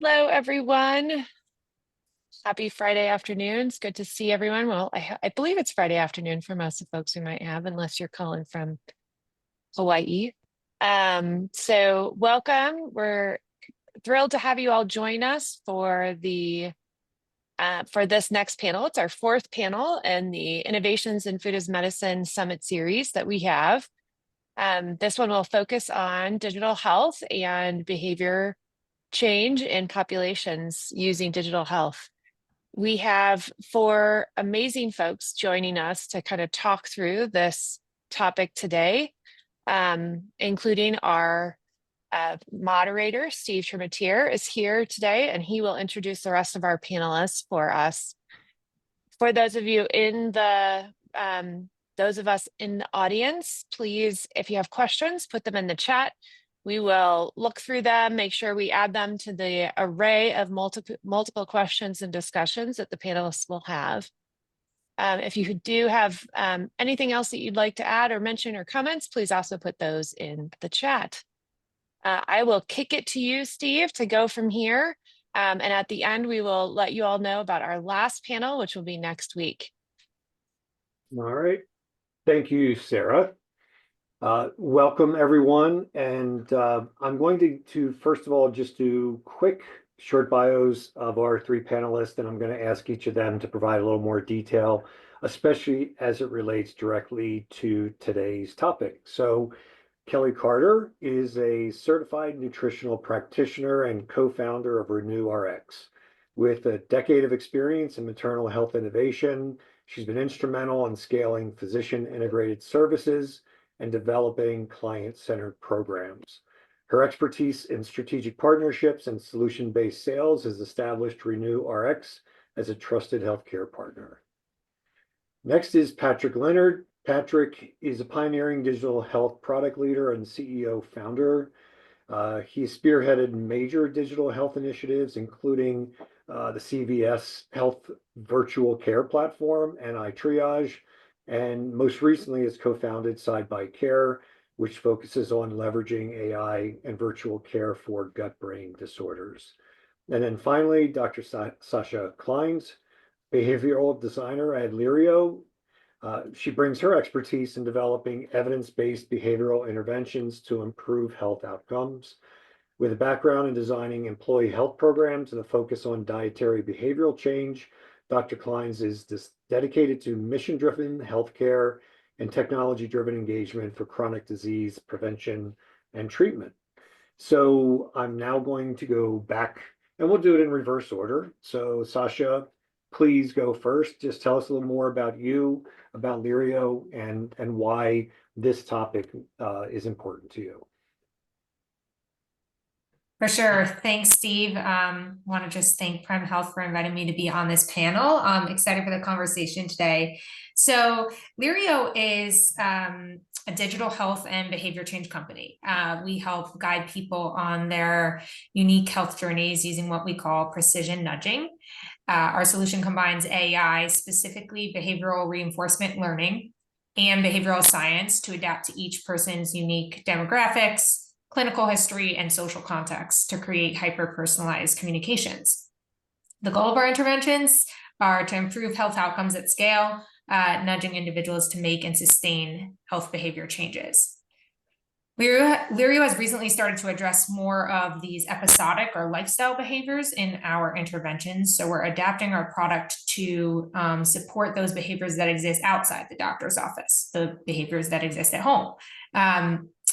Hello, everyone. Happy Friday afternoon. It's good to see everyone. Well, I believe it's Friday afternoon for most of the folks we might have, unless you're calling from Hawaii. So welcome. We're thrilled to have you all join us for the for this next panel. It's our fourth panel in the Innovations in Food as Medicine Summit series that we have. This one will focus on digital health and behavior change in populations using digital health. We have four amazing folks joining us to kind of talk through this topic today, including our moderator, Steve Tremitiere, is here today, and he will introduce the rest of our panelists for us. For those of you in the those of us in the audience, please, if you have questions, put them in the chat. We will look through them, make sure we add them to the array of multiple questions and discussions that the panelists will have. If you do have anything else that you'd like to add or mention or comments, please also put those in the chat. I will kick it to you, Steve, to go from here. And at the end, we will let you all know about our last panel, which will be next week. All right. Thank you, Sarah. Welcome, everyone. And I'm going to, first of all, just do quick, short bios of our three panelists, and I'm going to ask each of them to provide a little more detail, especially as it relates directly to today's topic. So Kelly Carter is a certified nutritional practitioner and co-founder of RenewRx. With a decade of experience in maternal health innovation, she's been instrumental in scaling physician-integrated services and developing client-centered programs. Her expertise in strategic partnerships and solution-based sales has established RenewRx as a trusted healthcare partner. Next is Patrick Leonard. Patrick is a pioneering digital health product leader and CEO founder. He spearheaded major digital health initiatives, including the CVS Health virtual care platform and iTriage, and most recently has co-founded Side by Care, which focuses on leveraging AI and virtual care for gut-brain disorders. And then finally, Dr. Sasha Kleins, behavioral designer at Lirio. She brings her expertise in developing evidence-based behavioral interventions to improve health outcomes. With a background in designing employee health programs and a focus on dietary behavioral change, Dr. Kleins is dedicated to mission-driven healthcare and technology-driven engagement for chronic disease prevention and treatment. So I'm now going to go back, and we'll do it in reverse order. So Sasha, please go first. Just tell us a little more about you, about Lirio, and why this topic is important to you. For sure. Thanks, Steve. Want to just thank Prem Health for inviting me to be on this panel. I'm excited for the conversation today. So Lirio is a digital health and behavior change company. We help guide people on their unique health journeys using what we call precision nudging. Our solution combines AI, specifically behavioral reinforcement learning, and behavioral science to adapt to each person's unique demographics, clinical history, and social context to create hyper-personalized communications. The goal of our interventions are to improve health outcomes at scale, nudging individuals to make and sustain health behavior changes. Lirio has recently started to address more of these episodic or lifestyle behaviors in our interventions. So we're adapting our product to support those behaviors that exist outside the doctor's office, the behaviors that exist at home.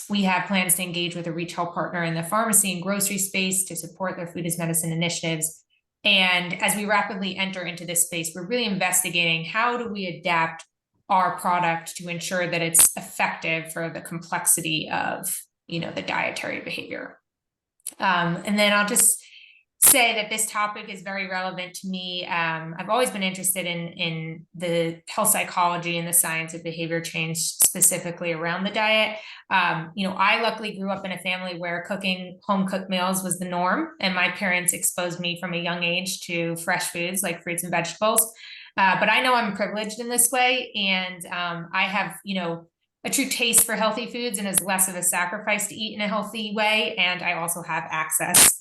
We have plans to engage with a retail partner in the pharmacy and grocery space to support their food as medicine initiatives. And as we rapidly enter into this space, we're really investigating how do we adapt our product to ensure that it's effective for the complexity of, the dietary behavior. And then I'll just say that this topic is very relevant to me. I've always been interested in the health psychology and the science of behavior change, specifically around the diet. I luckily grew up in a family where cooking home cooked meals was the norm, and my parents exposed me from a young age to fresh foods like fruits and vegetables. But I know I'm privileged in this way, and I have, a true taste for healthy foods and is less of a sacrifice to eat in a healthy way. And I also have access,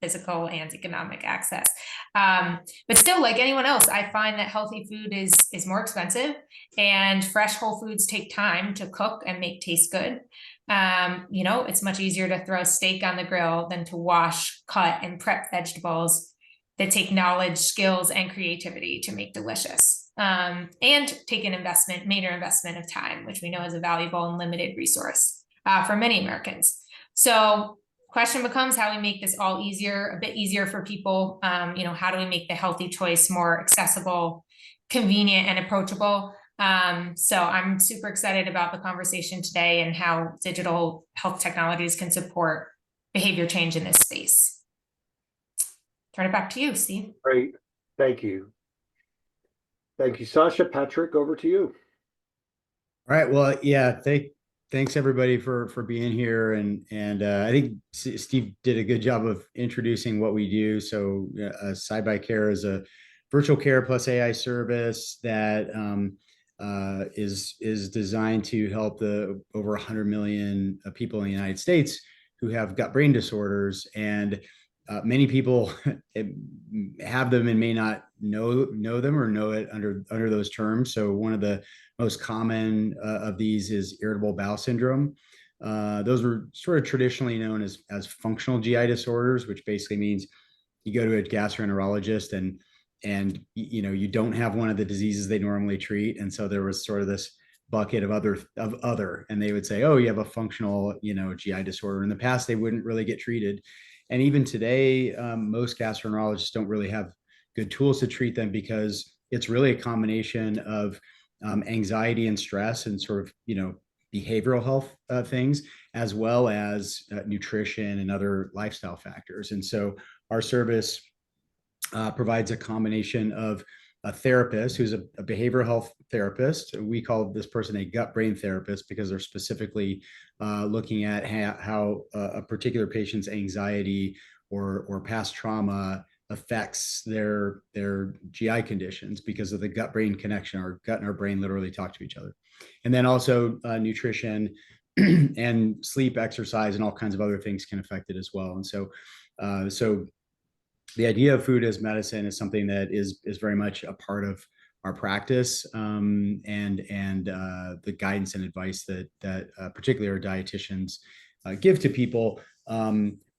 physical and economic access. But still, like anyone else, I find that healthy food is more expensive, and fresh whole foods take time to cook and make taste good. You know, it's much easier to throw a steak on the grill than to wash, cut, and prep vegetables that take knowledge, skills, and creativity to make delicious. And take an investment, major investment of time, which we know is a valuable and limited resource for many Americans. So question becomes how we make this all easier, a bit easier for people. You know, how do we make the healthy choice more accessible, convenient, and approachable? So I'm super excited about the conversation today and how digital health technologies can support behavior change in this space. Turn it back to you, Steve. Great. Thank you. Thank you, Sasha. Patrick, over to you. All right. Well, yeah. Thanks everybody for being here, and I think Steve did a good job of introducing what we do. So, SciByCare is a virtual care plus AI service that is designed to help the over 100 million people in the United States who have gut-brain disorders, and many people have them and may not know them or know it under those terms. So one of the most common of these is irritable bowel syndrome. Those were sort of traditionally known as functional GI disorders, which basically means you go to a gastroenterologist and you don't have one of the diseases they normally treat, and so there was sort of this bucket of other, and they would say, oh, you have a functional GI disorder. In the past, they wouldn't really get treated. And even today, most gastroenterologists don't really have good tools to treat them, because it's really a combination of anxiety and stress and sort of, behavioral health things, as well as nutrition and other lifestyle factors. And so our service provides a combination of a therapist who's a behavioral health therapist. We call this person a gut-brain therapist because they're specifically looking at how a particular patient's anxiety or past trauma affects their GI conditions because of the gut-brain connection. Our gut and our brain literally talk to each other. And then also nutrition and sleep, exercise, and all kinds of other things can affect it as well. And so the idea of food as medicine is something that is very much a part of our practice, and the guidance and advice that particularly our dietitians give to people.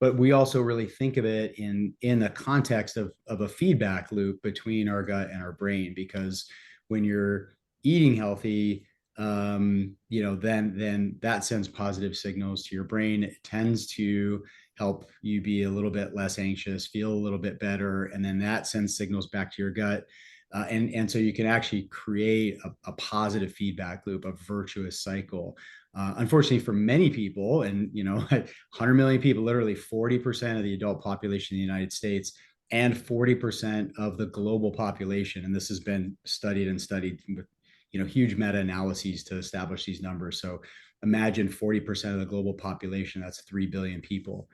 But we also really think of it in the context of a feedback loop between our gut and our brain, because when you're eating healthy, then that sends positive signals to your brain. It tends to help you be a little bit less anxious, feel a little bit better, and then that sends signals back to your gut. And so you can actually create a positive feedback loop, a virtuous cycle. Unfortunately, for many people, and 100 million people, literally 40% of the adult population in the United States and 40% of the global population, and this has been studied with huge meta-analyses to establish these numbers. So imagine 40% of the global population, that's 3 billion people,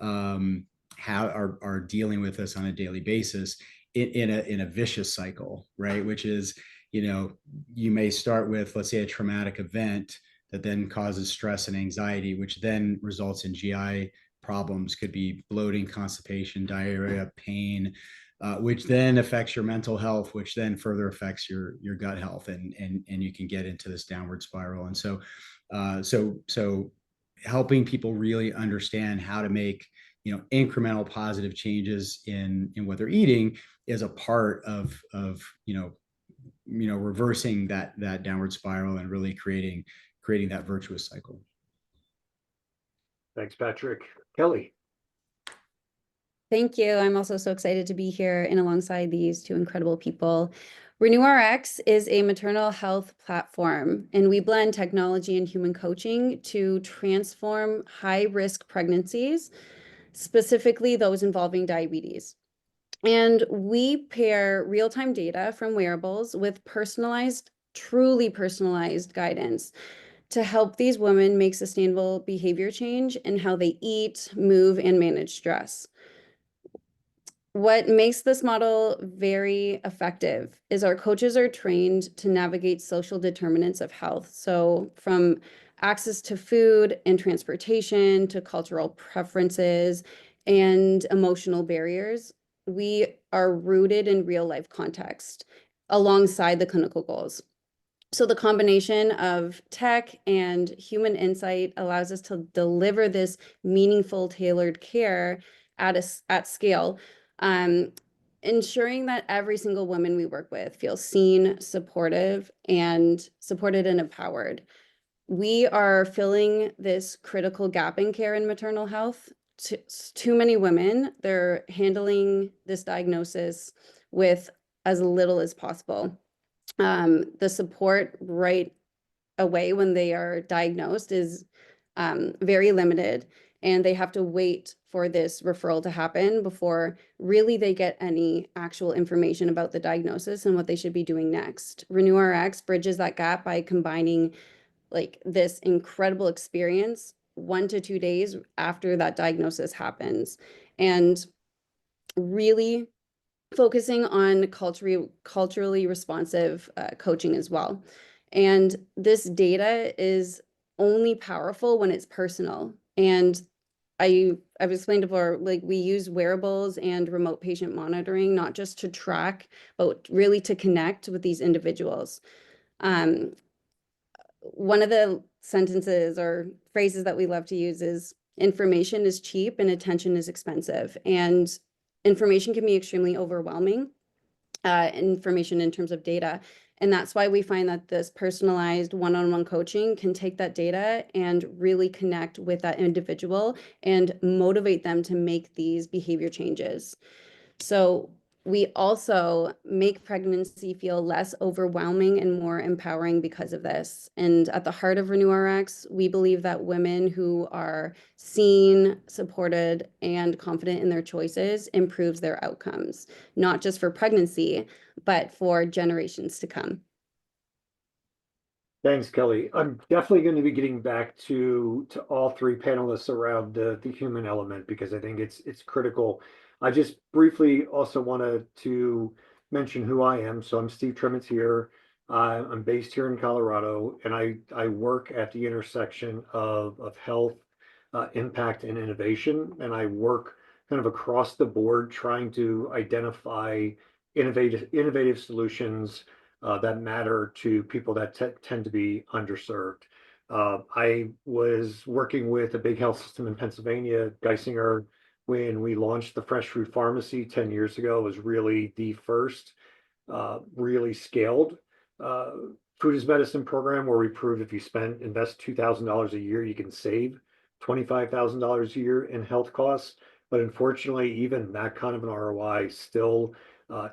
are dealing with this on a daily basis in a vicious cycle, right? Which is, you may start with, let's say, a traumatic event that then causes stress and anxiety, which then results in GI problems. Could be bloating, constipation, diarrhea, pain, which then affects your mental health, which then further affects your gut health, and you can get into this downward spiral. And so helping people really understand how to make incremental positive changes in what they're eating is a part of reversing that downward spiral and really creating that virtuous cycle. Thanks, Patrick. Kelly. Thank you. I'm also so excited to be here and alongside these two incredible people. RenewRx is a maternal health platform, and we blend technology and human coaching to transform high-risk pregnancies, specifically those involving diabetes. And we pair real-time data from wearables with truly personalized guidance to help these women make sustainable behavior change in how they eat, move, and manage stress. what makes this model very effective is our coaches are trained to navigate social determinants of health. So from access to food and transportation to cultural preferences and emotional barriers, we are rooted in real life context alongside the clinical goals. So the combination of tech and human insight allows us to deliver this meaningful, tailored care at scale, ensuring that every single woman we work with feels seen, supported and empowered. We are filling this critical gap in care in maternal health. Too many women, they're handling this diagnosis with as little as possible. The support right away when they are diagnosed is very limited, and they have to wait for this referral to happen before really they get any actual information about the diagnosis and what they should be doing next. RenewRx bridges that gap by combining like this incredible experience 1 to 2 days after that diagnosis happens, and really focusing on culturally responsive coaching as well. And this data is only powerful when it's personal. And I've explained before, like we use wearables and remote patient monitoring, not just to track, but really to connect with these individuals. One of the sentences or phrases that we love to use is information is cheap and attention is expensive. And information can be extremely overwhelming, information in terms of data. And that's why we find that this personalized one-on-one coaching can take that data and really connect with that individual and motivate them to make these behavior changes. So we also make pregnancy feel less overwhelming and more empowering because of this. And at the heart of RenewRx, we believe that women who are seen, supported, and confident in their choices improves their outcomes, not just for pregnancy, but for generations to come. Thanks, Kelly. I'm definitely going to be getting back to all three panelists around the human element because I think it's critical. I just briefly also wanted to mention who I am. So I'm Steve Tremitiere. I'm based here in Colorado, and I work at the intersection of health, impact, and innovation. And I work kind of across the board trying to identify innovative solutions that matter to people that tend to be underserved. I was working with a big health system in Pennsylvania, Geisinger, when we launched the Fresh Fruit Pharmacy 10 years ago. It was really the first really scaled food as medicine program where we proved if you invest $2,000 a year, you can save $25,000 a year in health costs. But unfortunately, even that kind of an ROI still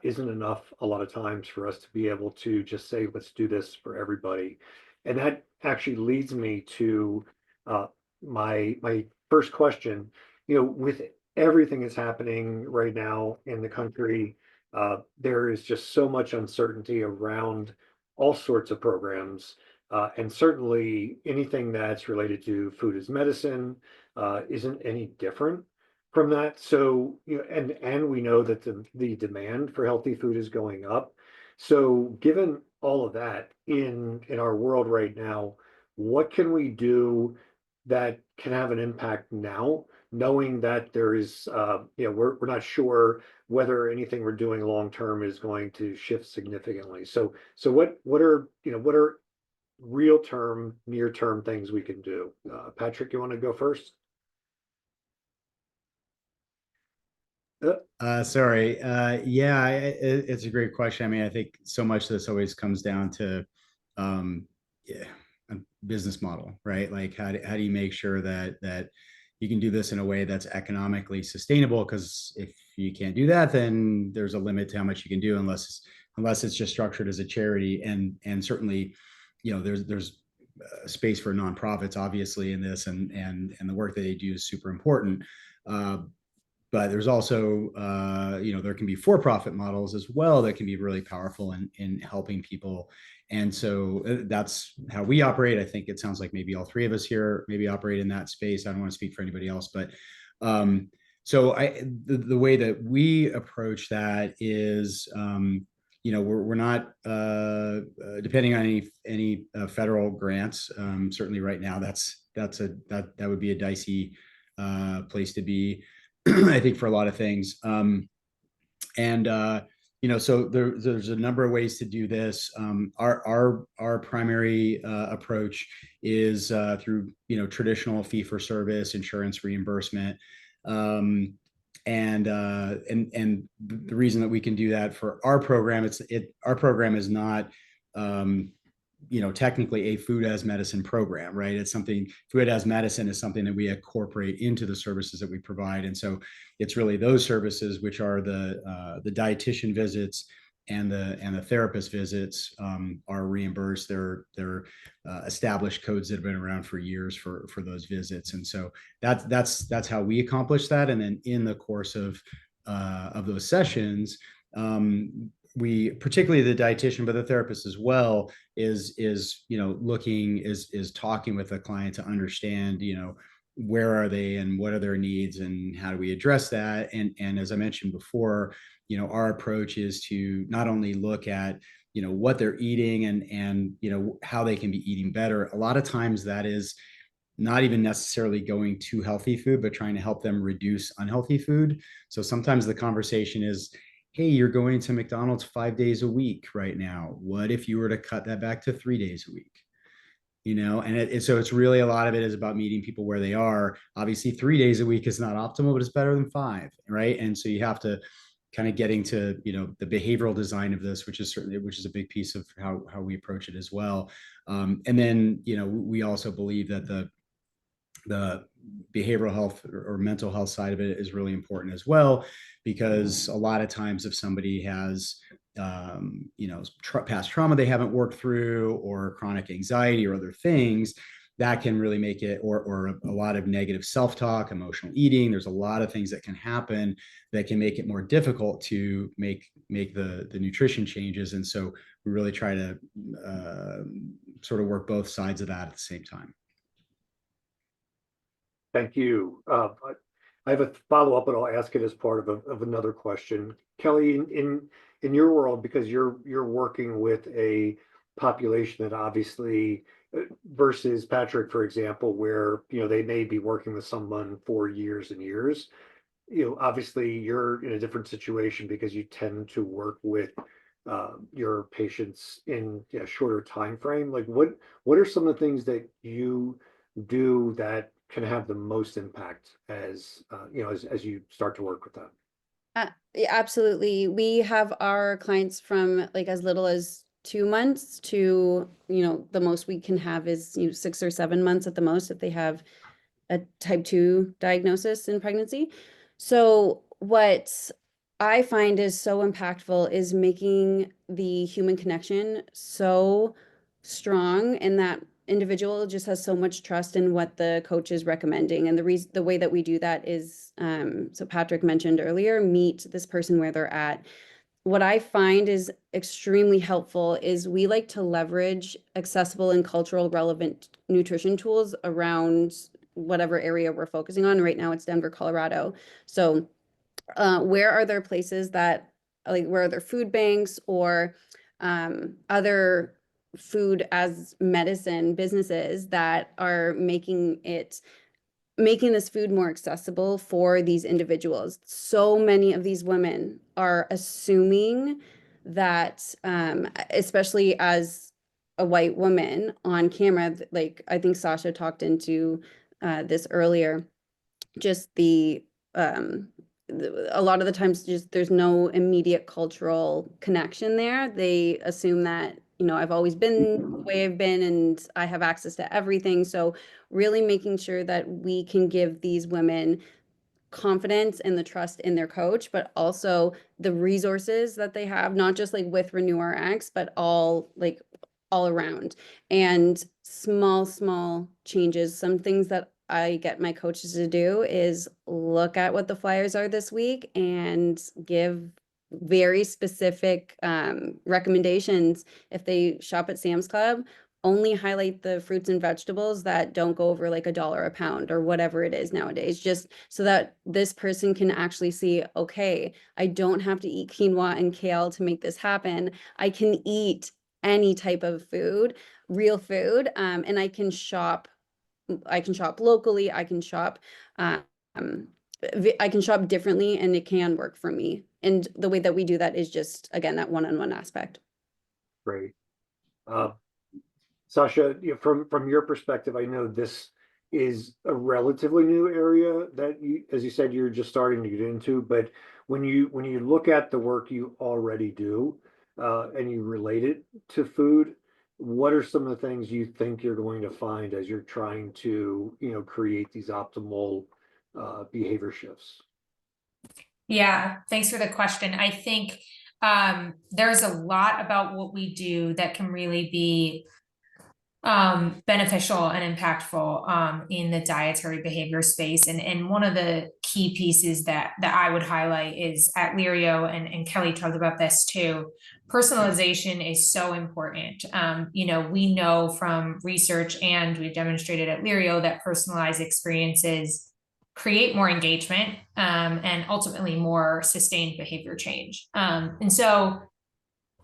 isn't enough a lot of times for us to be able to just say, let's do this for everybody. And that actually leads me to my first question. With everything that's happening right now in the country, there is just so much uncertainty around all sorts of programs. And certainly anything that's related to food as medicine isn't any different from that. So, and we know that the demand for healthy food is going up. So given all of that in our world right now, what can we do that can have an impact now, knowing that there is, we're not sure whether anything we're doing long term is going to shift significantly. So what are real term, near term things we can do? Patrick, you want to go first? Sorry. Yeah, it's a great question. I mean, I think so much of this always comes down to yeah, a business model, right? Like how do you make sure that you can do this in a way that's economically sustainable? Because if you can't do that, then there's a limit to how much you can do unless it's just structured as a charity. And certainly, there's space for nonprofits, obviously, in this, and the work that they do is super important. But there's also, there can be for-profit models as well that can be really powerful in helping people. And so that's how we operate. I think it sounds like maybe all three of us here maybe operate in that space. I don't want to speak for anybody else, but So the way that we approach that is, we're not depending on any federal grants. Certainly right now, that would be a dicey place to be, I think, for a lot of things. So there's a number of ways to do this. Our primary approach is through traditional fee-for-service insurance reimbursement. And the reason that we can do that for our program, our program is not technically a food as medicine program, right? It's something, food as medicine is something that we incorporate into the services that we provide. And so it's really those services, which are the dietitian visits and the therapist visits, are reimbursed. They're established codes that have been around for years for those visits. And so that's how we accomplish that. And then in the course of those sessions, we, particularly the dietitian, but the therapist as well, is talking with the client to understand, where are they and what are their needs and how do we address that. And as I mentioned before, our approach is to not only look at, what they're eating and how they can be eating better. A lot of times that is not even necessarily going to healthy food, but trying to help them reduce unhealthy food. So sometimes the conversation is, hey, you're going to McDonald's 5 days a week right now. What if you were to cut that back to 3 days a week? So it's really, a lot of it is about meeting people where they are. Obviously 3 days a week is not optimal, but it's better than 5, right? And so you have to kind of getting to, the behavioral design of this, which is a big piece of how we approach it as well. And then, we also believe that the behavioral health or mental health side of it is really important as well, because a lot of times if somebody has past trauma they haven't worked through, or chronic anxiety or other things, that can really make it, or a lot of negative self-talk, emotional eating. There's a lot of things that can happen that can make it more difficult to make the nutrition changes. And so we really try to sort of work both sides of that at the same time. Thank you. I have a follow-up, but I'll ask it as part of another question. Kelly, in your world, because you're working with a population that obviously, versus Patrick, for example, where they may be working with someone for years and years. Obviously you're in a different situation because you tend to work with your patients in a shorter time frame. Like what are some of the things that you do that can have the most impact as you start to work with them? Yeah, absolutely. We have our clients from like as little as 2 months to, the most we can have is 6 or 7 months at the most if they have a type 2 diagnosis in pregnancy. So what I find is so impactful is making the human connection so strong, and that individual just has so much trust in what the coach is recommending. And the way that we do that is, so Patrick mentioned earlier, meet this person where they're at. What I find is extremely helpful is we like to leverage accessible and cultural relevant nutrition tools around whatever area we're focusing on. Right now it's Denver, Colorado. So where are there places that, like, where are there food banks or other food as medicine businesses that are making this food more accessible for these individuals? So many of these women are assuming that, especially as a white woman on camera, like I think Sasha talked into this earlier, just a lot of the times just there's no immediate cultural connection there. They assume that, I've always been the way I've been and I have access to everything. So really making sure that we can give these women confidence and the trust in their coach, but also the resources that they have, not just like with RenewRx, but all around. And small changes. Some things that I get my coaches to do is look at what the flyers are this week and give very specific recommendations. If they shop at Sam's Club, only highlight the fruits and vegetables that don't go over like $1 a pound or whatever it is nowadays, just so that this person can actually see, okay, I don't have to eat quinoa and kale to make this happen. I can eat any type of food, real food, and I can shop locally, I can shop I can shop differently, and it can work for me. And the way that we do that is just, again, that one-on-one aspect. Great. Sasha, from your perspective, I know this is a relatively new area that you, as you said, you're just starting to get into, but when you look at the work you already do, and you relate it to food, what are some of the things you think you're going to find as you're trying to, create these optimal behavior shifts? Yeah, thanks for the question. I think there's a lot about what we do that can really be beneficial and impactful in the dietary behavior space. And one of the key pieces that I would highlight is at Lirio, and Kelly talked about this too. Personalization is so important. We know from research, and we've demonstrated at Lirio, that personalized experiences create more engagement and ultimately more sustained behavior change. And so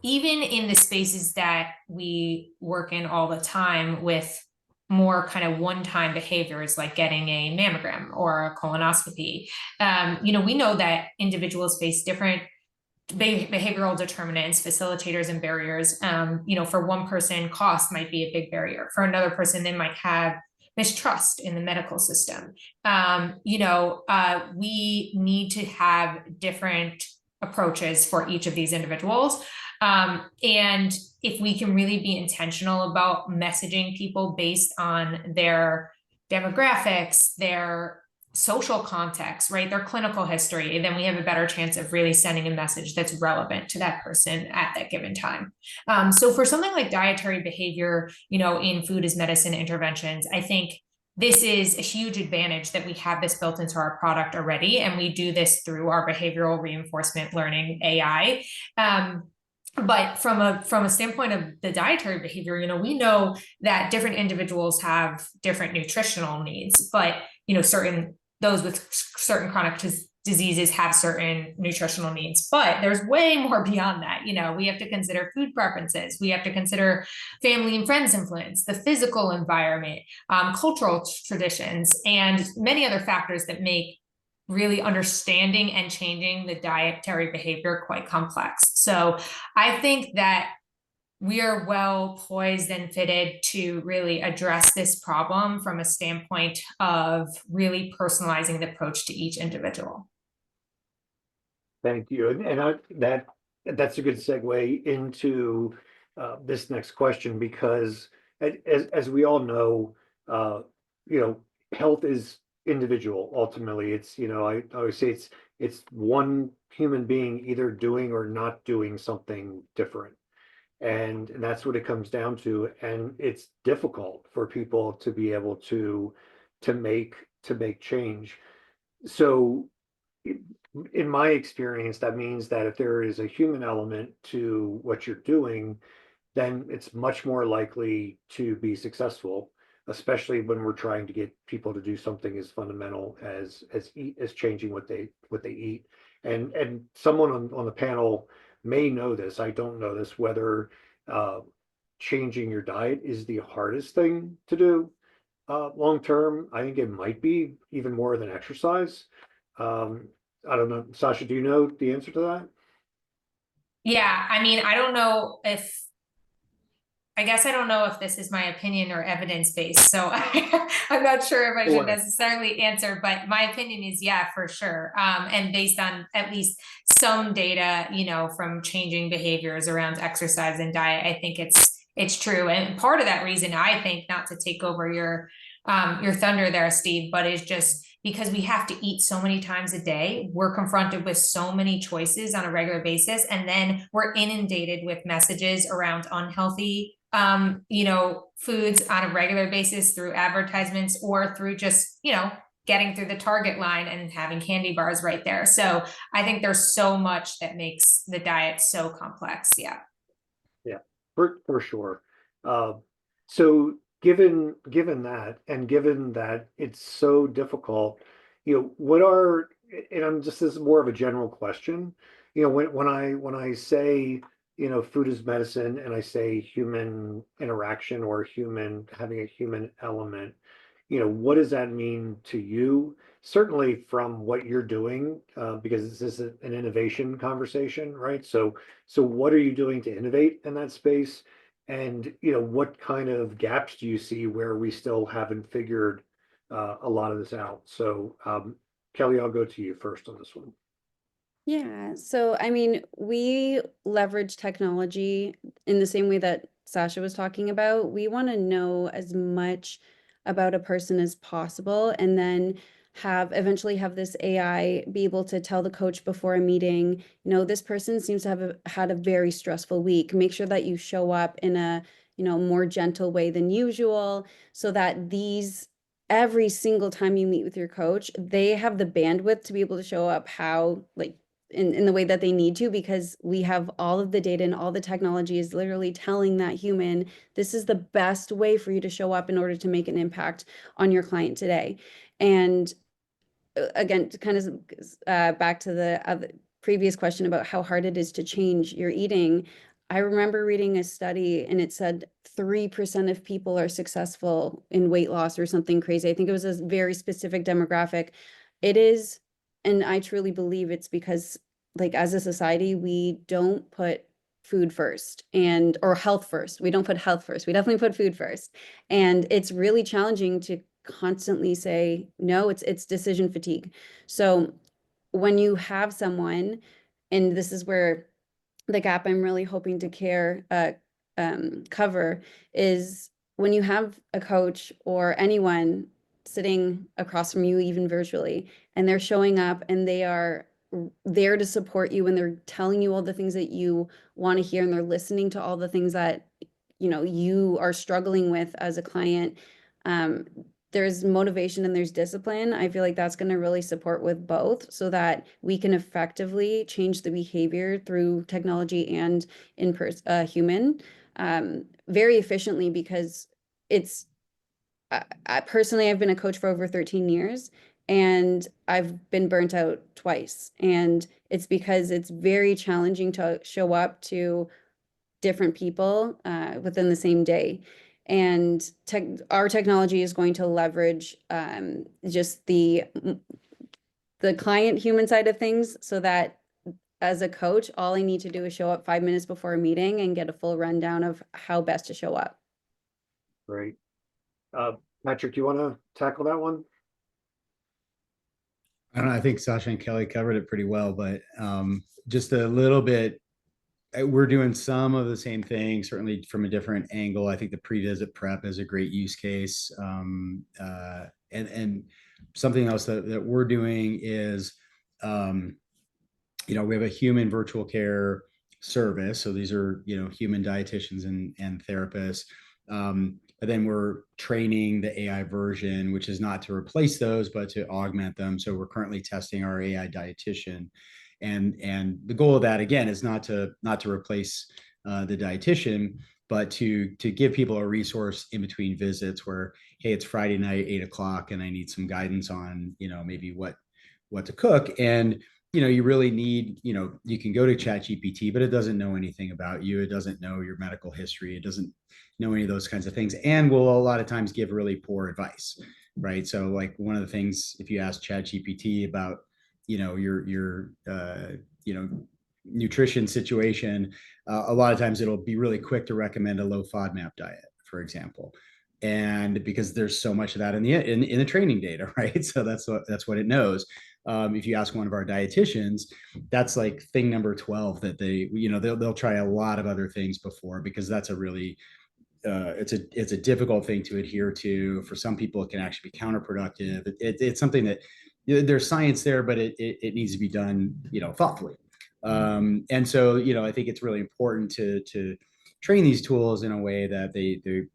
even in the spaces that we work in all the time with more kind of one-time behaviors like getting a mammogram or a colonoscopy, we know that individuals face different behavioral determinants, facilitators, and barriers. For one person, cost might be a big barrier. For another person, they might have mistrust in the medical system. We need to have different approaches for each of these individuals. And if we can really be intentional about messaging people based on their demographics, their social context, right, their clinical history, then we have a better chance of really sending a message that's relevant to that person at that given time. So for something like dietary behavior, in food as medicine interventions, I think this is a huge advantage that we have this built into our product already, and we do this through our behavioral reinforcement learning AI. But from a standpoint of the dietary behavior, we know that different individuals have different nutritional needs, but those with certain chronic diseases have certain nutritional needs. But there's way more beyond that. We have to consider food preferences. We have to consider family and friends influence, the physical environment, cultural traditions, and many other factors that make really understanding and changing the dietary behavior quite complex. So I think that we are well poised and fitted to really address this problem from a standpoint of really personalizing the approach to each individual. Thank you. And that's a good segue into this next question, because as we all know, health is individual. Ultimately, it's, I always say it's one human being either doing or not doing something different. And that's what it comes down to. And it's difficult for people to be able to make change. So in my experience, that means that if there is a human element to what you're doing, then it's much more likely to be successful, especially when we're trying to get people to do something as fundamental as changing what they eat. And someone on the panel may know this. I don't know this, whether changing your diet is the hardest thing to do long term. I think it might be even more than exercise. I don't know. Sasha, do you know the answer to that? Yeah, I don't know if this is my opinion or evidence-based, so I'm not sure if I should necessarily answer, but my opinion is, yeah, for sure. And based on at least some data, from changing behaviors around exercise and diet, I think it's true. And part of that reason, I think, not to take over your thunder there, Steve, but is just because we have to eat so many times a day. We're confronted with so many choices on a regular basis, and then we're inundated with messages around unhealthy foods on a regular basis through advertisements or through just, getting through the Target line and having candy bars right there. So I think there's so much that makes the diet so complex. Yeah. Yeah, for sure. So given that, and given that it's so difficult, what are, and I'm just, this is more of a general question. When I say, food is medicine, and I say human interaction or human having a human element, what does that mean to you? Certainly from what you're doing, because this is an innovation conversation, right? So what are you doing to innovate in that space? And what kind of gaps do you see where we still haven't figured a lot of this out? So Kelly, I'll go to you first on this one. Yeah, so I mean, we leverage technology in the same way that Sasha was talking about. We want to know as much about a person as possible, and then eventually have this AI be able to tell the coach before a meeting, this person seems to have had a very stressful week. Make sure that you show up in a, more gentle way than usual, so that every single time you meet with your coach, they have the bandwidth to be able to show up how, like, in the way that they need to, because we have all of the data and all the technology is literally telling that human, this is the best way for you to show up in order to make an impact on your client today. And again, to kind of back to the previous question about how hard it is to change your eating. I remember reading a study and it said 3% of people are successful in weight loss or something crazy. I think it was a very specific demographic. It is, and I truly believe it's because, like, as a society, we don't put food first or health first. We don't put health first. We definitely put food first. And it's really challenging to constantly say no. It's decision fatigue. So when you have someone, and this is where the gap I'm really hoping to cover, is when you have a coach or anyone sitting across from you, even virtually, and they're showing up and they are there to support you, and they're telling you all the things that you want to hear, and they're listening to all the things that you are struggling with as a client. There's motivation and there's discipline. I feel like that's going to really support with both, so that we can effectively change the behavior through technology and in person, human, very efficiently, because it's personally, I've been a coach for over 13 years, and I've been burnt out twice. And it's because it's very challenging to show up to different people within the same day. And our technology is going to leverage just the client human side of things, so that as a coach, all I need to do is show up 5 minutes before a meeting and get a full rundown of how best to show up. Great. Patrick, you want to tackle that one? I don't know. I think Sasha and Kelly covered it pretty well, but just a little bit, we're doing some of the same things, certainly from a different angle. I think the pre-visit prep is a great use case. And something else that we're doing is, we have a human virtual care service. So these are, human dietitians and therapists. But then we're training the AI version, which is not to replace those, but to augment them. So we're currently testing our AI dietitian. And the goal of that, again, is not to replace the dietitian, but to give people a resource in between visits where, hey, it's Friday night, 8 o'clock, and I need some guidance on, maybe what to cook. And, you really need, you can go to ChatGPT, but it doesn't know anything about you. It doesn't know your medical history. It doesn't know any of those kinds of things, and will a lot of times give really poor advice, right? So like one of the things, if you ask ChatGPT about, your nutrition situation, a lot of times it'll be really quick to recommend a low FODMAP diet, for example. And because there's so much of that in the training data, right? So that's what it knows. If you ask one of our dietitians, that's like thing number 12 that they'll try a lot of other things before, because that's a really it's a difficult thing to adhere to. For some people, it can actually be counterproductive. It's something that there's science there, but it needs to be done, thoughtfully. And so, I think it's really important to train these tools in a way that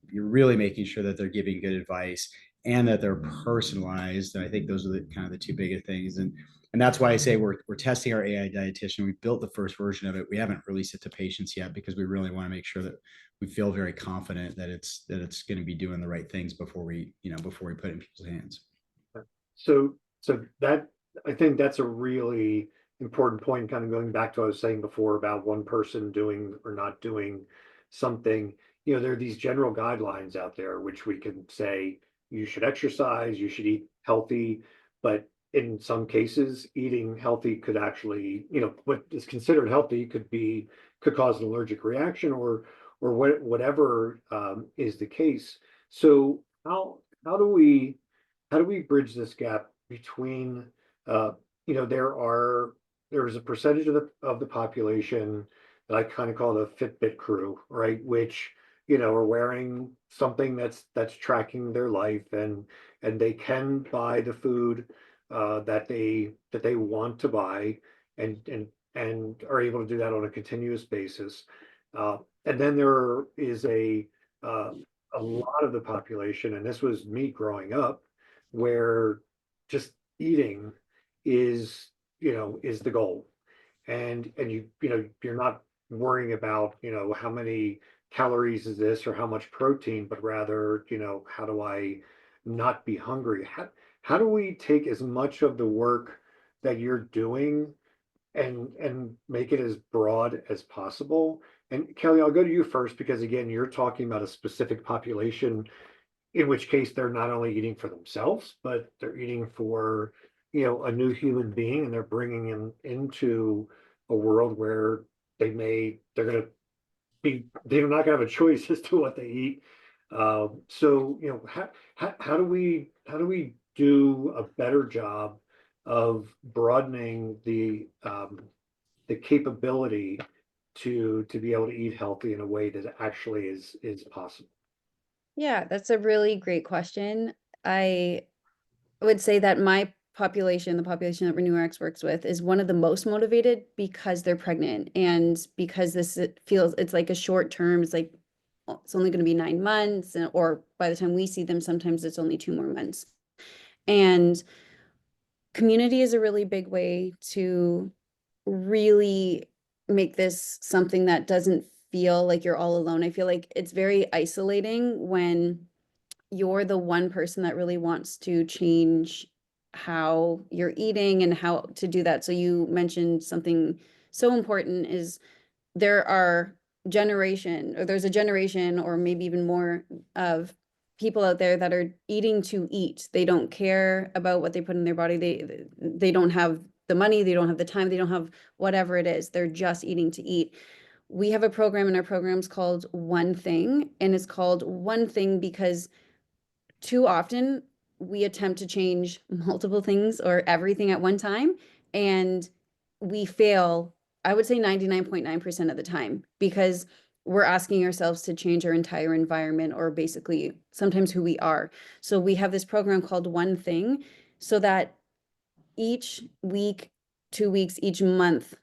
you're really making sure that they're giving good advice and that they're personalized. And I think those are the kind of the two biggest things. And And that's why I say we're testing our AI dietitian. We built the first version of it. We haven't released it to patients yet because we really want to make sure that we feel very confident that it's going to be doing the right things before we put it in people's hands. So that, I think that's a really important point, kind of going back to what I was saying before about one person doing or not doing something. There are these general guidelines out there, which we can say you should exercise, you should eat healthy, but in some cases, eating healthy could actually, what is considered healthy could cause an allergic reaction or whatever is the case. So how do we bridge this gap between there's a percentage of the population that I kind of call the Fitbit crew, right? Which are wearing something that's tracking their life, and they can buy the food that they want to buy, and are able to do that on a continuous basis. And then there is a lot of the population, and this was me growing up, where just eating is the goal, and you're not worrying about how many calories is this or how much protein, but rather how do I not be hungry? How do we take as much of the work that you're doing and make it as broad as possible? And Kelly, I'll go to you first, because again, you're talking about a specific population, in which case they're not only eating for themselves, but they're eating for a new human being, and they're bringing them into a world where they're not going to have a choice as to what they eat. So how do we do a better job of broadening the capability to be able to eat healthy in a way that actually is possible? Yeah, that's a really great question. I would say that my population, the population that RenewRx works with, is one of the most motivated because they're pregnant, and because it's like a short term, it's like, it's only going to be 9 months, or by the time we see them, sometimes it's only 2 more months. And community is a really big way to really make this something that doesn't feel like you're all alone. I feel like it's very isolating when you're the one person that really wants to change how you're eating and how to do that. So you mentioned something so important, is there's a generation or maybe even more of people out there that are eating to eat. They don't care about what they put in their body. They don't have the money, they don't have the time, they don't have whatever it is. They're just eating to eat. We have a program in our programs called One Thing, and it's called One Thing because too often we attempt to change multiple things or everything at one time, and we fail, I would say 99.9% of the time, because we're asking ourselves to change our entire environment, or basically sometimes who we are. So we have this program called One Thing, so that each week, 2 weeks, each month,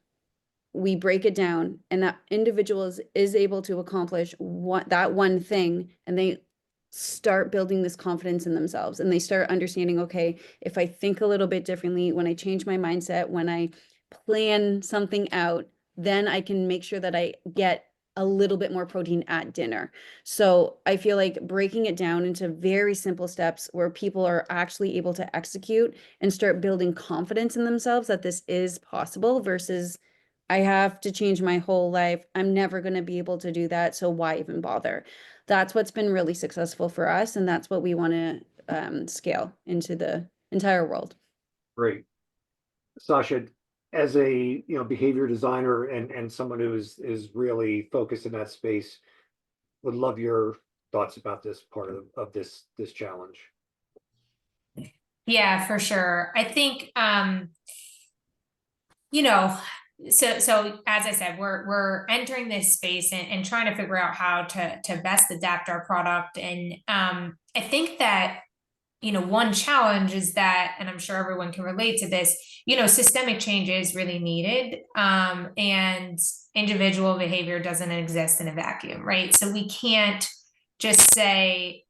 we break it down, and that individual is able to accomplish that one thing, and they start building this confidence in themselves, and they start understanding, okay, if I think a little bit differently, when I change my mindset, when I plan something out, then I can make sure that I get a little bit more protein at dinner. So I feel like breaking it down into very simple steps where people are actually able to execute and start building confidence in themselves that this is possible, versus I have to change my whole life, I'm never going to be able to do that, so why even bother? That's what's been really successful for us, and that's what we want to scale into the entire world. Great. Sasha, as a behavior designer and someone who is really focused in that space, would love your thoughts about this part of this challenge. Yeah, for sure. I think, so as I said, we're entering this space and trying to figure out how to best adapt our product. And I think that, one challenge is that, and I'm sure everyone can relate to this, systemic change is really needed. And individual behavior doesn't exist in a vacuum, right? So we can't just say,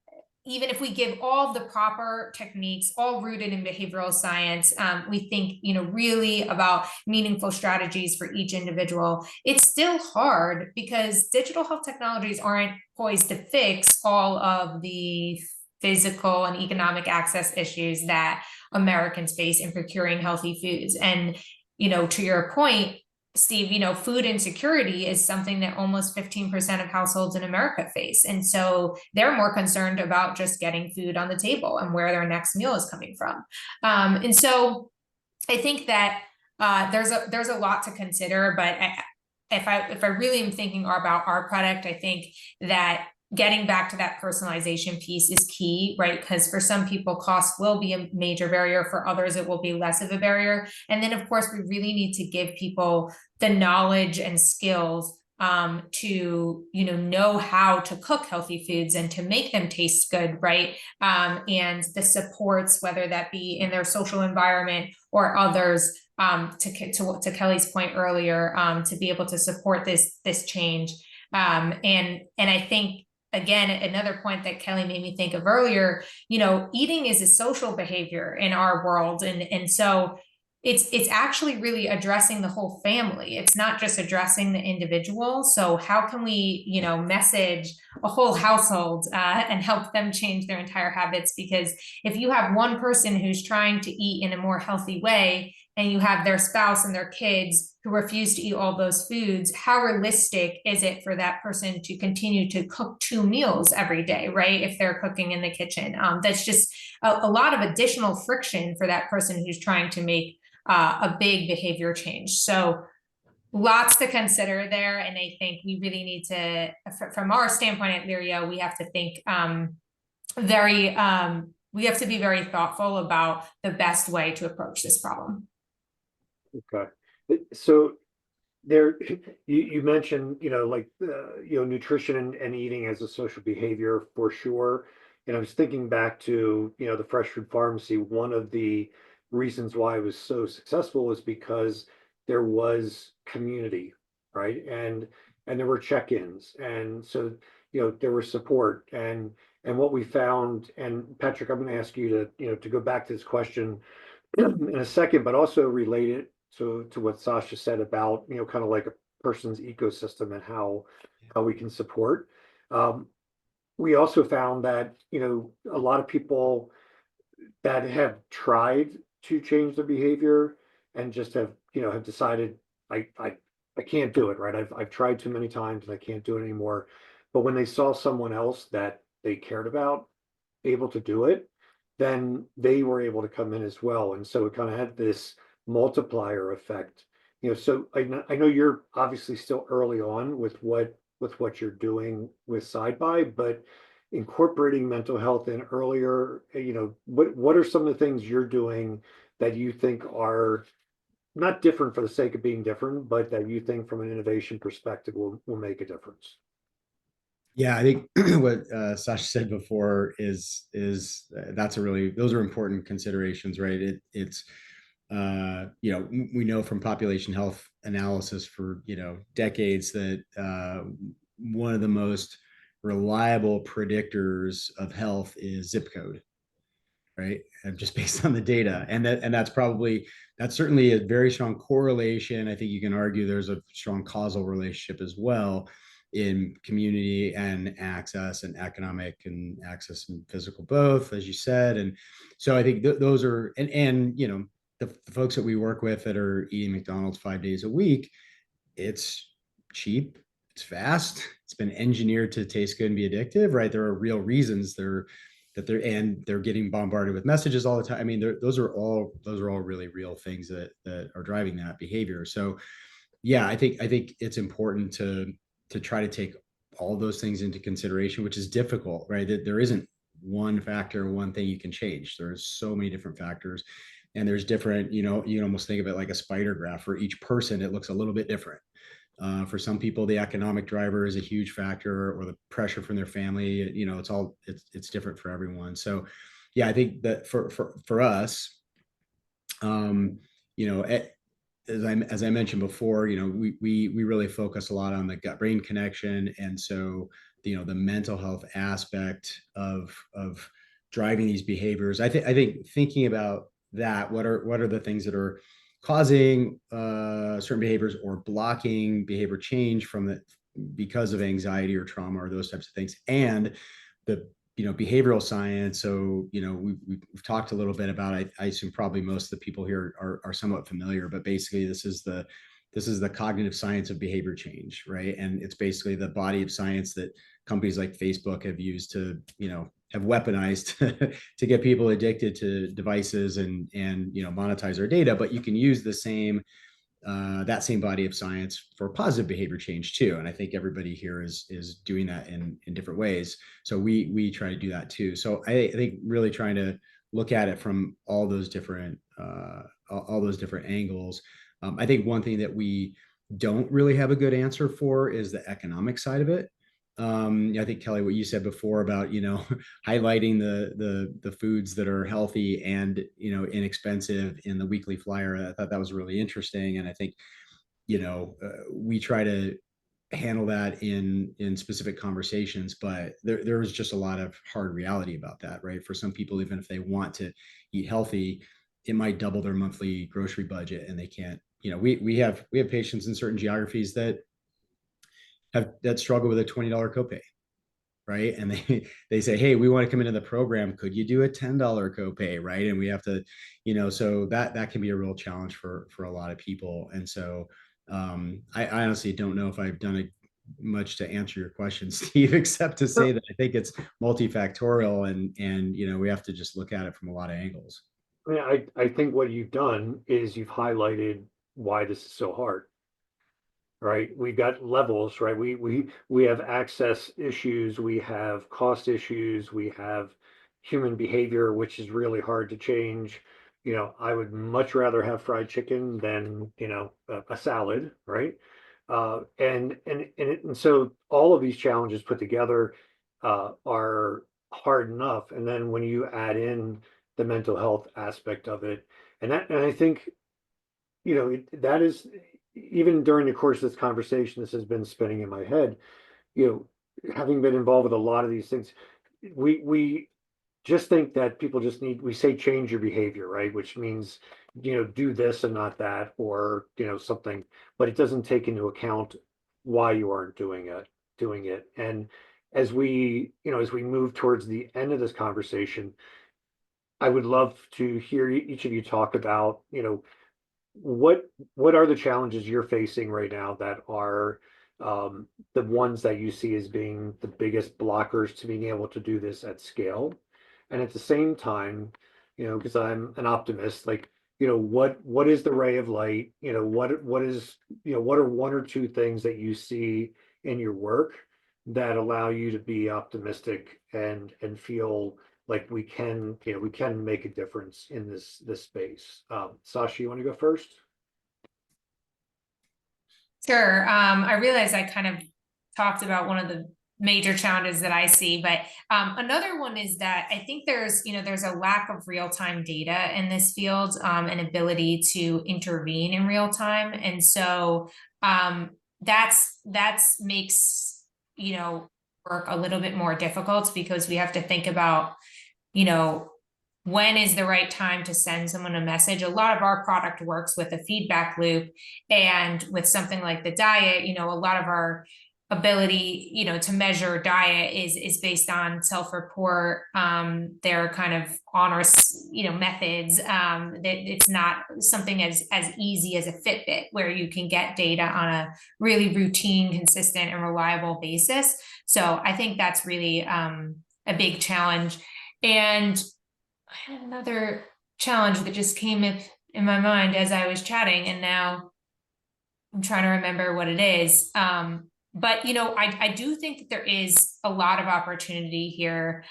even if we give all the proper techniques, all rooted in behavioral science, we think, really about meaningful strategies for each individual. It's still hard because digital health technologies aren't poised to fix all of the physical and economic access issues that Americans face in procuring healthy foods. And, to your point, Steve, food insecurity is something that almost 15% of households in America face. And so they're more concerned about just getting food on the table and where their next meal is coming from. And so I think that there's a lot to consider, but if I really am thinking about our product, I think that getting back to that personalization piece is key, right? Because for some people, cost will be a major barrier. For others, it will be less of a barrier. And then, of course, we really need to give people the knowledge and skills to know how to cook healthy foods and to make them taste good, right? And the supports, whether that be in their social environment or others, to Kelly's point earlier, to be able to support this change. And I think, again, another point that Kelly made me think of earlier, eating is a social behavior in our world. And so it's actually really addressing the whole family. It's not just addressing the individual. So how can we, message a whole household and help them change their entire habits? Because if you have one person who's trying to eat in a more healthy way, and you have their spouse and their kids who refuse to eat all those foods, how realistic is it for that person to continue to cook 2 meals every day, right? If they're cooking in the kitchen, that's just a lot of additional friction for that person who's trying to make a big behavior change. So lots to consider there. And I think we really need to, from our standpoint at Lirio, we have to think we have to be very thoughtful about the best way to approach this problem. Okay. So there, you mentioned, nutrition and eating as a social behavior for sure. And I was thinking back to, the Fresh Food Pharmacy. One of the reasons why it was so successful is because there was community, right? And there were check-ins. And so, there was support. And what we found, and Patrick, I'm going to ask you to go back to this question in a second, but also relate it to what Sasha said about, kind of like a person's ecosystem and how we can support. We also found that, a lot of people that have tried to change their behavior and just have decided, I can't do it, right? I've tried too many times and I can't do it anymore. But when they saw someone else that they cared about able to do it, then they were able to come in as well. And so it kind of had this multiplier effect. So I know you're obviously still early on with what you're doing with SideBuy, but incorporating mental health in earlier, what are some of the things you're doing that you think are not different for the sake of being different, but that you think from an innovation perspective will make a difference? Yeah, I think what Sasha said before is those are important considerations, right? It's we know from population health analysis for decades that one of the most reliable predictors of health is zip code, right? And just based on the data, and that's certainly a very strong correlation. I think you can argue there's a strong causal relationship as well in community and access and economic and access and physical both, as you said. And so I think those are, and the folks that we work with that are eating McDonald's 5 days a week, it's cheap, it's fast, it's been engineered to taste good and be addictive, right? There are real reasons they're getting bombarded with messages all the time. I mean, those are all really real things that are driving that behavior. So yeah, I think it's important to try to take all those things into consideration, which is difficult, right? That there isn't one factor, one thing you can change. There's so many different factors, and there's different, you can almost think of it like a spider graph. For each person, it looks a little bit different. For some people, the economic driver is a huge factor, or the pressure from their family. It's different for everyone. So yeah, I think that for us, as I mentioned before, we really focus a lot on the gut brain connection, and so the mental health aspect of driving these behaviors. I think thinking about that, what are the things that are causing certain behaviors or blocking behavior change from it because of anxiety or trauma or those types of things, and the behavioral science. So we've talked a little bit about, I assume probably most of the people here are somewhat familiar, but basically this is the cognitive science of behavior change, right? And it's basically the body of science that companies like Facebook have used to have weaponized to get people addicted to devices and monetize their data. But you can use the same that same body of science for positive behavior change too. And I think everybody here is doing that in different ways. So we try to do that too. So I think really trying to look at it from all those different angles. I think one thing that we don't really have a good answer for is the economic side of it. I think Kelly, what you said before about highlighting the foods that are healthy and inexpensive in the weekly flyer, I thought that was really interesting, and I think we try to handle that in specific conversations, but there is just a lot of hard reality about that, right? For some people, even if they want to eat healthy, it might double their monthly grocery budget, and they can't. We have patients in certain geographies that struggle with a $20 copay, right? And they say, hey, we want to come into the program, could you do a $10 copay, right? And we have to, so that can be a real challenge for a lot of people. And so I honestly don't know if I've done much to answer your question, Steve, except to say that I think it's multifactorial, and we have to just look at it from a lot of angles. I mean, I think what you've done is you've highlighted why this is so hard. Right, we've got levels, right? We have access issues, we have cost issues, we have human behavior, which is really hard to change. I would much rather have fried chicken than a salad, right? And so all of these challenges put together are hard enough, and then when you add in the mental health aspect of it, and I think that is, even during the course of this conversation, this has been spinning in my head. Having been involved with a lot of these things, we just think that people just we say change your behavior, right? Which means do this and not that, or something, but it doesn't take into account why you aren't doing it. And as we move towards the end of this conversation, I would love to hear each of you talk about what are the challenges you're facing right now that are the ones that you see as being the biggest blockers to being able to do this at scale? And at the same time, because I'm an optimist, like, what is the ray of light? What are one or two things that you see in your work that allow you to be optimistic and feel like we can make a difference in this space? Sasha, you want to go first? Sure. I realize I kind of talked about one of the major challenges that I see, but another one is that I think there's a lack of real-time data in this field, and ability to intervene in real time. And so that's makes work a little bit more difficult, because we have to think about when is the right time to send someone a message. A lot of our product works with a feedback loop, and with something like the diet, a lot of our ability, to measure diet is based on self-report. They're kind of onerous, methods. That it's not something as easy as a Fitbit, where you can get data on a really routine, consistent, and reliable basis. So I think that's really a big challenge. And I had another challenge that just came up in my mind as I was chatting, and now I'm trying to remember what it is. But I do think that there is a lot of opportunity here,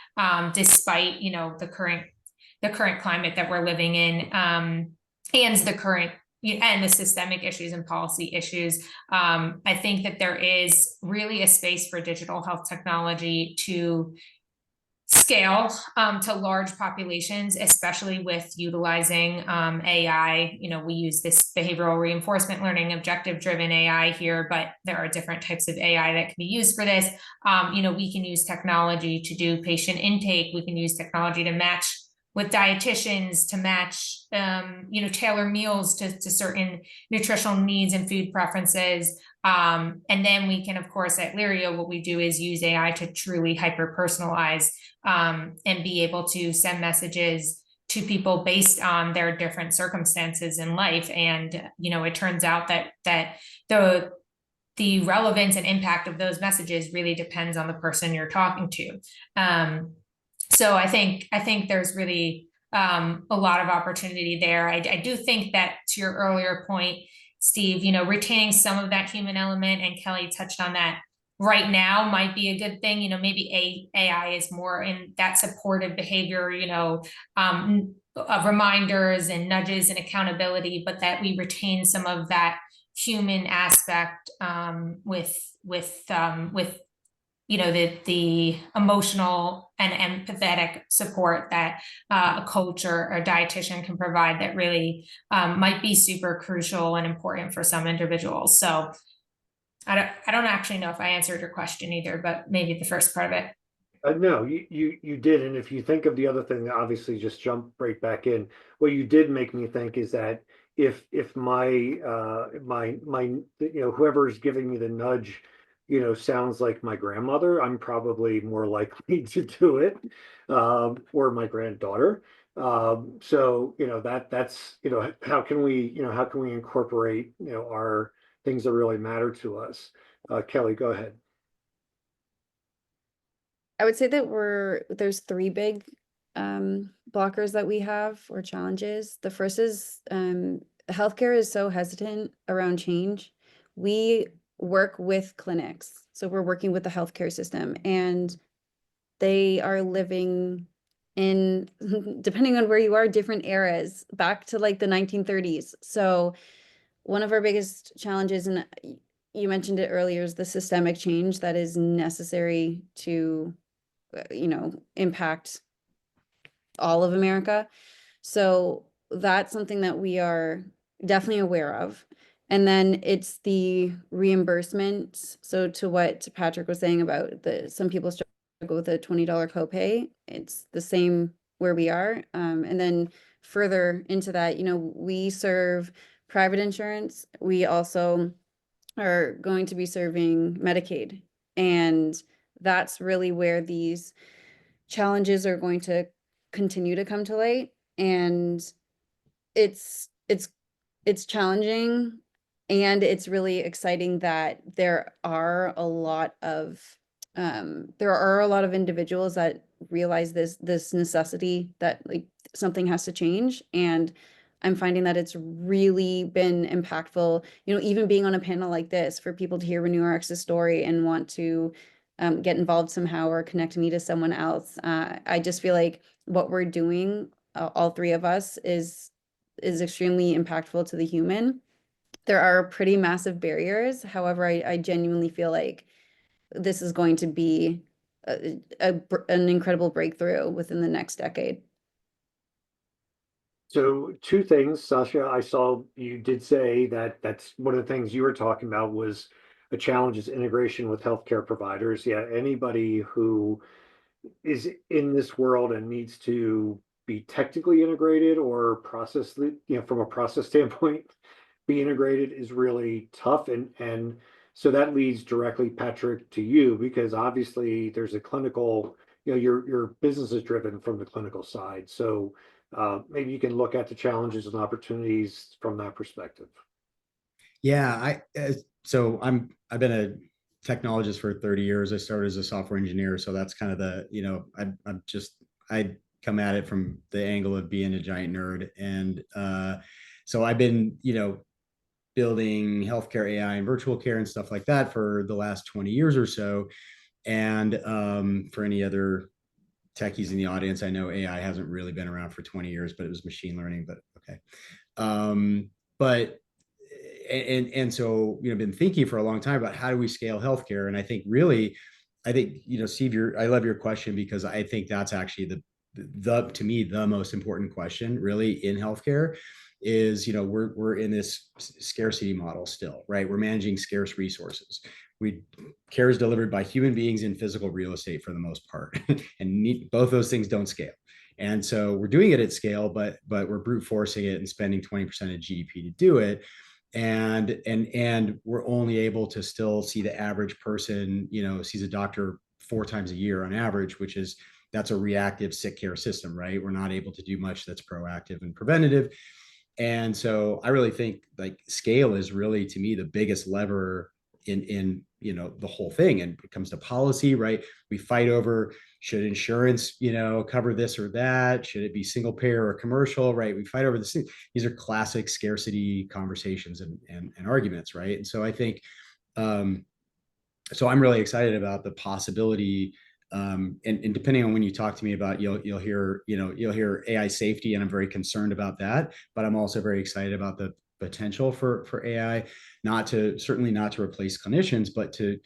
despite the current climate that we're living in, and the current and the systemic issues and policy issues. I think that there is really a space for digital health technology to scale to large populations, especially with utilizing AI. We use this behavioral reinforcement learning, objective-driven AI here, but there are different types of AI that can be used for this. We can use technology to do patient intake. We can use technology to match with dietitians, to match, tailor meals to certain nutritional needs and food preferences. And then we can, of course, at Lirio, what we do is use AI to truly hyper-personalize and be able to send messages to people based on their different circumstances in life. And, it turns out that the relevance and impact of those messages really depends on the person you're talking to. So I think there's really a lot of opportunity there. I do think that, to your earlier point, Steve, retaining some of that human element, and Kelly touched on that, right now might be a good thing. Maybe AI is more in that supportive behavior, reminders and nudges and accountability, but that we retain some of that human aspect with the emotional and empathetic support that a coach or a dietitian can provide, that really might be super crucial and important for some individuals. So I don't actually know if I answered your question either, but maybe the first part of it. No, you did. And if you think of the other thing, obviously just jump right back in. What you did make me think is that if my whoever's giving me the nudge, sounds like my grandmother, I'm probably more likely to do it, or my granddaughter. So that's how can we incorporate our things that really matter to us. Kelly, go ahead. I would say that there's three big blockers that we have, or challenges. The first is healthcare is so hesitant around change. We work with clinics, so we're working with the healthcare system, and they are living in, depending on where you are, different eras, back to like the 1930s. So one of our biggest challenges, and you mentioned it earlier, is the systemic change that is necessary to impact all of America. So that's something that we are definitely aware of. And then it's the reimbursement. So to what Patrick was saying about some people struggle with a $20 copay, it's the same where we are. And then further into that, we serve private insurance. We also are going to be serving Medicaid. And that's really where these challenges are going to continue to come to light. And it's challenging, and it's really exciting that there are a lot of individuals that realize this necessity, that like something has to change. And I'm finding that it's really been impactful, even being on a panel like this, for people to hear RenewRx's story and want to get involved somehow or connect me to someone else. I just feel like what we're doing, all three of us, is extremely impactful to the human. There are pretty massive barriers. However, I genuinely feel like this is going to be an incredible breakthrough within the next decade. So two things, Sasha, I saw you did say that's one of the things you were talking about was a challenge is integration with healthcare providers. Yeah, anybody who is in this world and needs to be technically integrated or process, from a process standpoint, be integrated is really tough. And so that leads directly, Patrick, to you, because obviously there's a clinical, your business is driven from the clinical side. So maybe you can look at the challenges and opportunities from that perspective. Yeah, so I've been a technologist for 30 years. I started as a software engineer, so that's kind of I come at it from the angle of being a giant nerd, and so I've been building healthcare AI and virtual care and stuff like that for the last 20 years or so. And for any other techies in the audience, I know AI hasn't really been around for 20 years, but it was machine learning. But okay, so been thinking for a long time about how do we scale healthcare, and I think really I think, Steve, I love your question, because I think that's actually to me, the most important question really in healthcare is, we're in this scarcity model still, right? We're managing scarce resources. Care is delivered by human beings in physical real estate for the most part, and both those things don't scale. And so we're doing it at scale, but we're brute forcing it and spending 20% of GDP to do it. And we're only able to still see the average person, sees a doctor 4 times a year on average, that's a reactive sick care system, right? We're not able to do much that's proactive and preventative. And so I really think like scale is really, to me, the biggest lever in the whole thing. And it comes to policy, right? We fight over, should insurance cover this or that? Should it be single payer or commercial, right? We fight over this. These are classic scarcity conversations and arguments, right? And so I think so I'm really excited about the possibility, and depending on when you talk to me about, you'll hear AI safety, and I'm very concerned about that, but I'm also very excited about the potential for AI, certainly not to replace clinicians, but to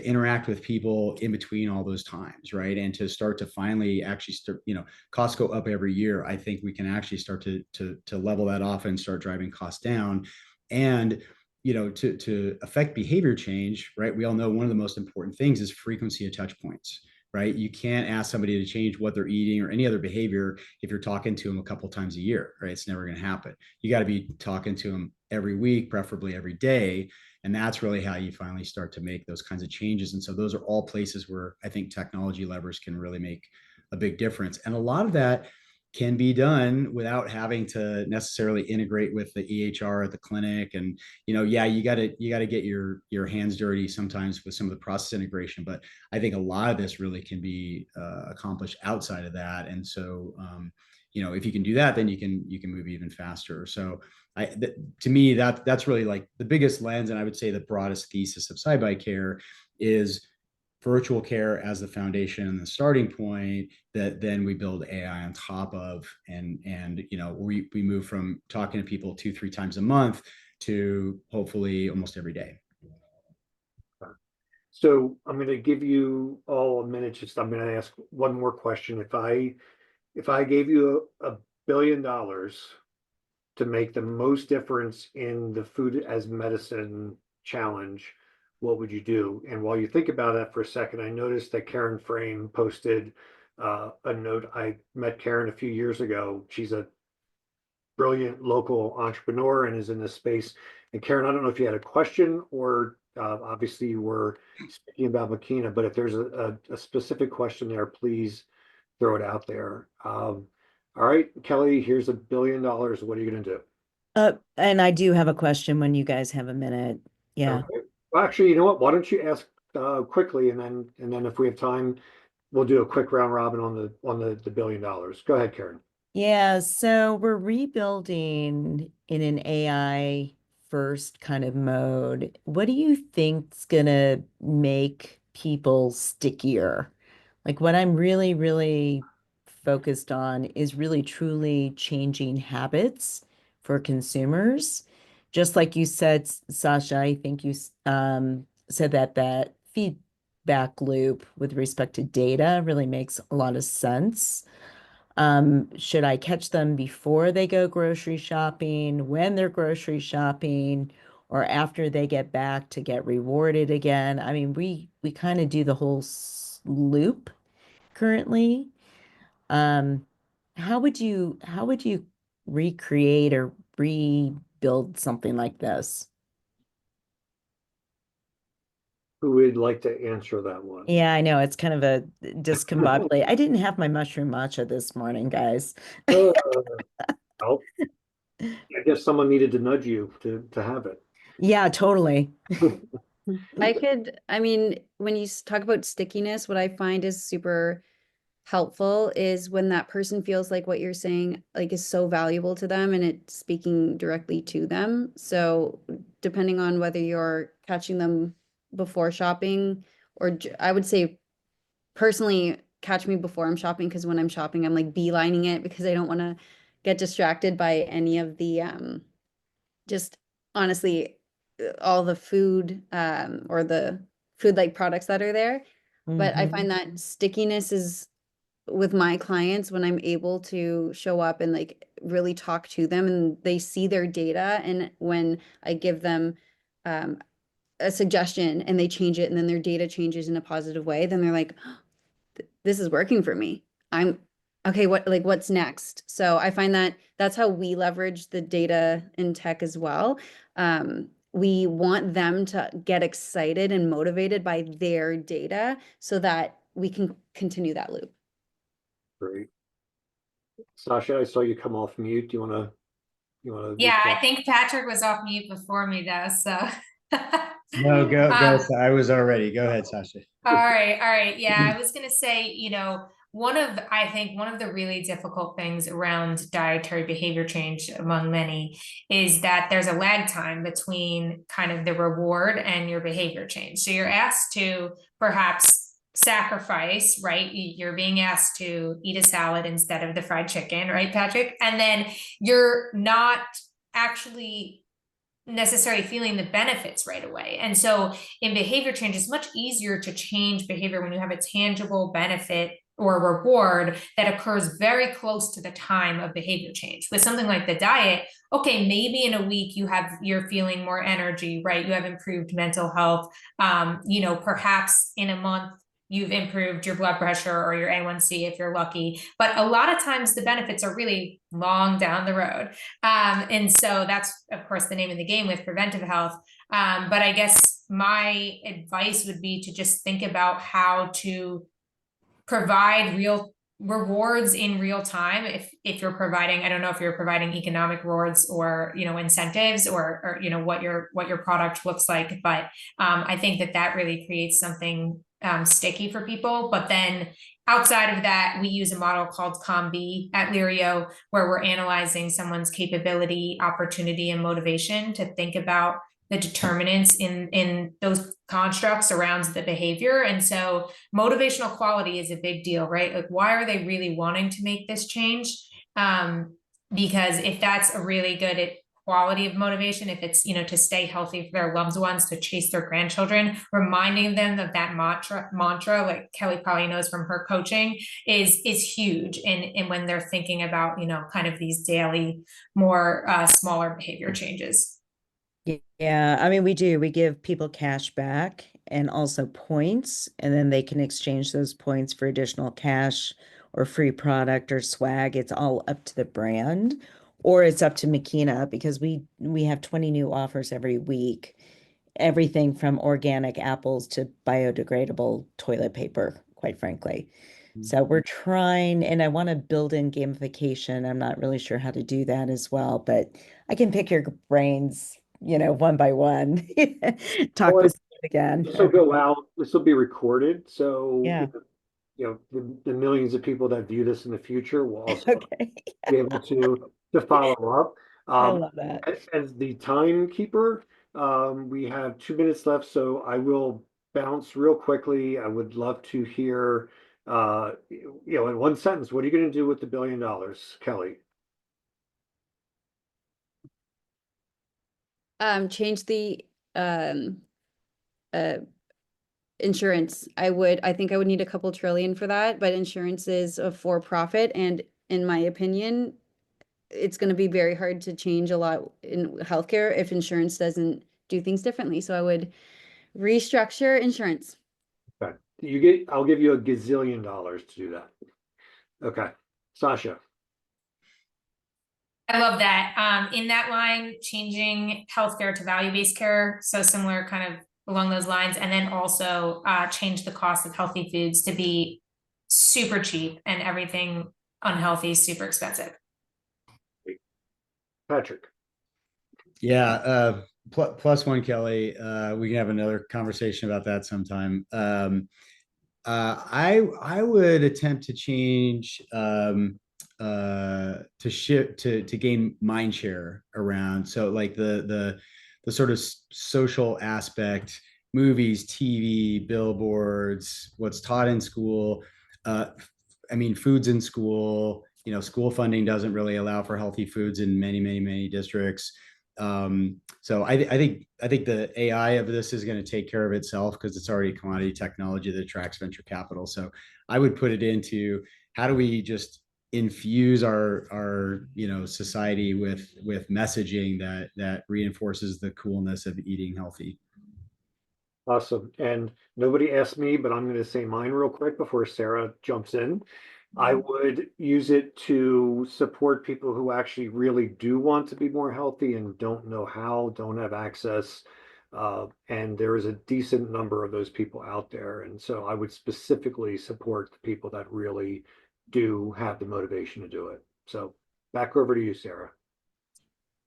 interact with people in between all those times, right? And to start to finally actually start, costs go up every year. I think we can actually start to level that off and start driving costs down. And to affect behavior change, right? We all know one of the most important things is frequency of touch points, right? You can't ask somebody to change what they're eating or any other behavior if you're talking to them a couple times a year, right? It's never going to happen. You got to be talking to them every week, preferably every day. And that's really how you finally start to make those kinds of changes. And so those are all places where I think technology levers can really make a big difference. And a lot of that can be done without having to necessarily integrate with the EHR at the clinic. And, yeah, you got to get your hands dirty sometimes with some of the process integration, but I think a lot of this really can be accomplished outside of that. And so, if you can do that, then you can move even faster. So to me, that's really like the biggest lens. And I would say the broadest thesis of SciByCare is virtual care as the foundation and the starting point, that then we build AI on top of, and we move from talking to people 2-3 times a month to hopefully almost every day. So I'm going to give you all a minute. I'm going to ask one more question. If I gave you $1 billion to make the most difference in the food as medicine challenge, what would you do? And while you think about that for a second, I noticed that Karen Frame posted a note. I met Karen a few years ago. She's a brilliant local entrepreneur and is in this space. And Karen, I don't know if you had a question or obviously you were speaking about Makina, but if there's a specific question there, please throw it out there. All right, Kelly, here's $1 billion. What are you going to do? And I do have a question when you guys have a minute. Yeah. Okay. Well, actually, you know what? Why don't you ask quickly, and then if we have time, we'll do a quick round robin on the $1 billion. Go ahead, Karen. Yeah, so we're rebuilding in an AI first kind of mode. What do you think's gonna make people stickier? Like what I'm really, really focused on is really truly changing habits for consumers. Just like you said, Sasha, I think you said that feedback loop with respect to data really makes a lot of sense. Should I catch them before they go grocery shopping, when they're grocery shopping, or after they get back to get rewarded again? I mean, we kind of do the whole loop currently. How would you recreate or rebuild something like this? Who would like to answer that one? Yeah, I know it's kind of a discombobulate. I didn't have my mushroom matcha this morning, guys. Well, I guess someone needed to nudge you to have it. Yeah, totally. I mean, when you talk about stickiness, what I find is super helpful is when that person feels like what you're saying like is so valuable to them and it's speaking directly to them. So depending on whether you're catching them before shopping or I would say personally catch me before I'm shopping, because when I'm shopping I'm like beelining it because I don't want to get distracted by any of the just honestly all the food or the food-like products that are there. But I Mhm. find that stickiness is with my clients when I'm able to show up and like really talk to them and they see their data. And when I give them um, a suggestion and they change it and then their data changes in a positive way, then they're like, this is working for me. I'm okay. What's next? So I find that that's how we leverage the data in tech as well. We want them to get excited and motivated by their data so that we can continue that loop. Great. Sasha, I saw you come off mute. Do you wanna Yeah, I recap? think Patrick was off mute before me though, so. No, go. Um, I was already. Go ahead, Sasha. all right, all right. Yeah, I was gonna say, I think one of the really difficult things around dietary behavior change among many is that there's a lag time between kind of the reward and your behavior change. So you're asked to perhaps sacrifice, right? You're being asked to eat a salad instead of the fried chicken, right, Patrick? And then you're not actually necessarily feeling the benefits right away. And so in behavior change, it's much easier to change behavior when you have a tangible benefit or reward that occurs very close to the time of behavior change. With something like the diet, okay, maybe in a week you're feeling more energy, right? You have improved mental health. Perhaps in a month you've improved your blood pressure or your A1C if you're lucky. But a lot of times the benefits are really long down the road. And so that's, of course, the name of the game with preventive health. But I guess my advice would be to just think about how to provide real rewards in real time. If you're providing, I don't know if you're providing economic rewards or incentives or what your product looks like, but I think that really creates something sticky for people. But then outside of that, we use a model called COM-B at Lirio, where we're analyzing someone's capability, opportunity, and motivation to think about the determinants in those constructs around the behavior. And so motivational quality is a big deal, right? Like, why are they really wanting to make this change? Because if that's a really good quality of motivation, if it's, to stay healthy for their loved ones, to chase their grandchildren, reminding them of that mantra, like Kelly probably knows from her coaching, is huge. And when they're thinking about, kind of these daily, more smaller behavior changes. Yeah, I mean, we give people cash back and also points, and then they can exchange those points for additional cash or free product or swag. It's all up to the brand, or it's up to Makina, because we have 20 new offers every week. Everything from organic apples to biodegradable toilet paper, quite frankly. So we're trying, and I want to build in gamification. I'm not really sure how to do that as well, but I can pick your brains, one by one. Talk Well, this again. This will go out, this will be recorded, so Yeah. the millions of people that view this in the future will also Okay. be able to follow up. I love that. As the timekeeper, we have 2 minutes left, so I will bounce real quickly. I would love to hear, in one sentence, what are you going to do with the $1 billion, Kelly? Change the insurance. I think I would need a couple trillion for that, but insurance is a for-profit, and in my opinion, it's going to be very hard to change a lot in healthcare if insurance doesn't do things differently. So I would restructure insurance. Okay. I'll give you $1 gazillion to do that. Okay. Sasha. I love that. In that line, changing healthcare to value-based care, so similar kind of along those lines, and then also change the cost of healthy foods to be super cheap and everything unhealthy super expensive. Patrick. Yeah, plus one, Kelly. We can have another conversation about that sometime. I would attempt to change to shift to gain mind share around. So like the sort of social aspect, movies, TV, billboards, what's taught in school. I mean, foods in school. School funding doesn't really allow for healthy foods in many districts. So I think the AI of this is going to take care of itself because it's already a commodity technology that attracts venture capital. So I would put it into how do we just infuse our society with messaging that reinforces the coolness of eating healthy. Awesome. And nobody asked me, but I'm going to say mine real quick before Sarah jumps in. I would use it to support people who actually really do want to be more healthy and don't know how, don't have access. And there is a decent number of those people out there. And so I would specifically support the people that really do have the motivation to do it. So back over to you, Sarah.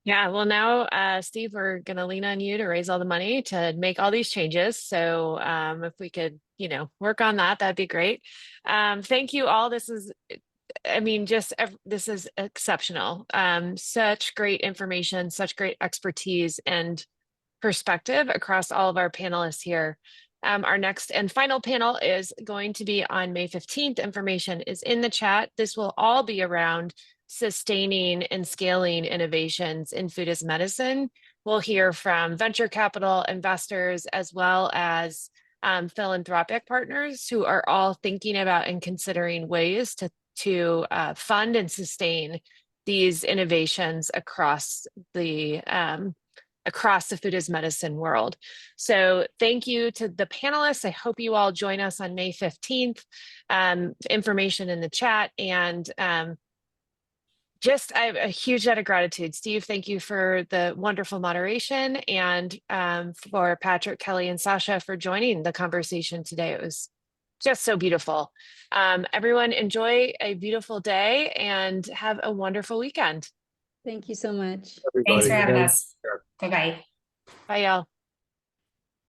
Yeah, well now, Steve, we're gonna lean on you to raise all the money to make all these changes. So if we could, work on that, that'd be great. Thank you all. This is, I mean, this is exceptional. Such great information, such great expertise and perspective across all of our panelists here. Our next and final panel is going to be on May 15th. Information is in the chat. This will all be around sustaining and scaling innovations in food as medicine. We'll hear from venture capital investors as well as philanthropic partners who are all thinking about and considering ways to fund and sustain these innovations across the food as medicine world. So thank you to the panelists. I hope you all join us on May 15th. Information in the chat, and I have a huge debt of gratitude. Steve, thank you for the wonderful moderation, and for Patrick, Kelly, and Sasha for joining the conversation today. It was just so beautiful. Everyone enjoy a beautiful day and have a wonderful weekend. Thank you so much. Thanks for Everybody. having us. Bye-bye. Bye, y'all.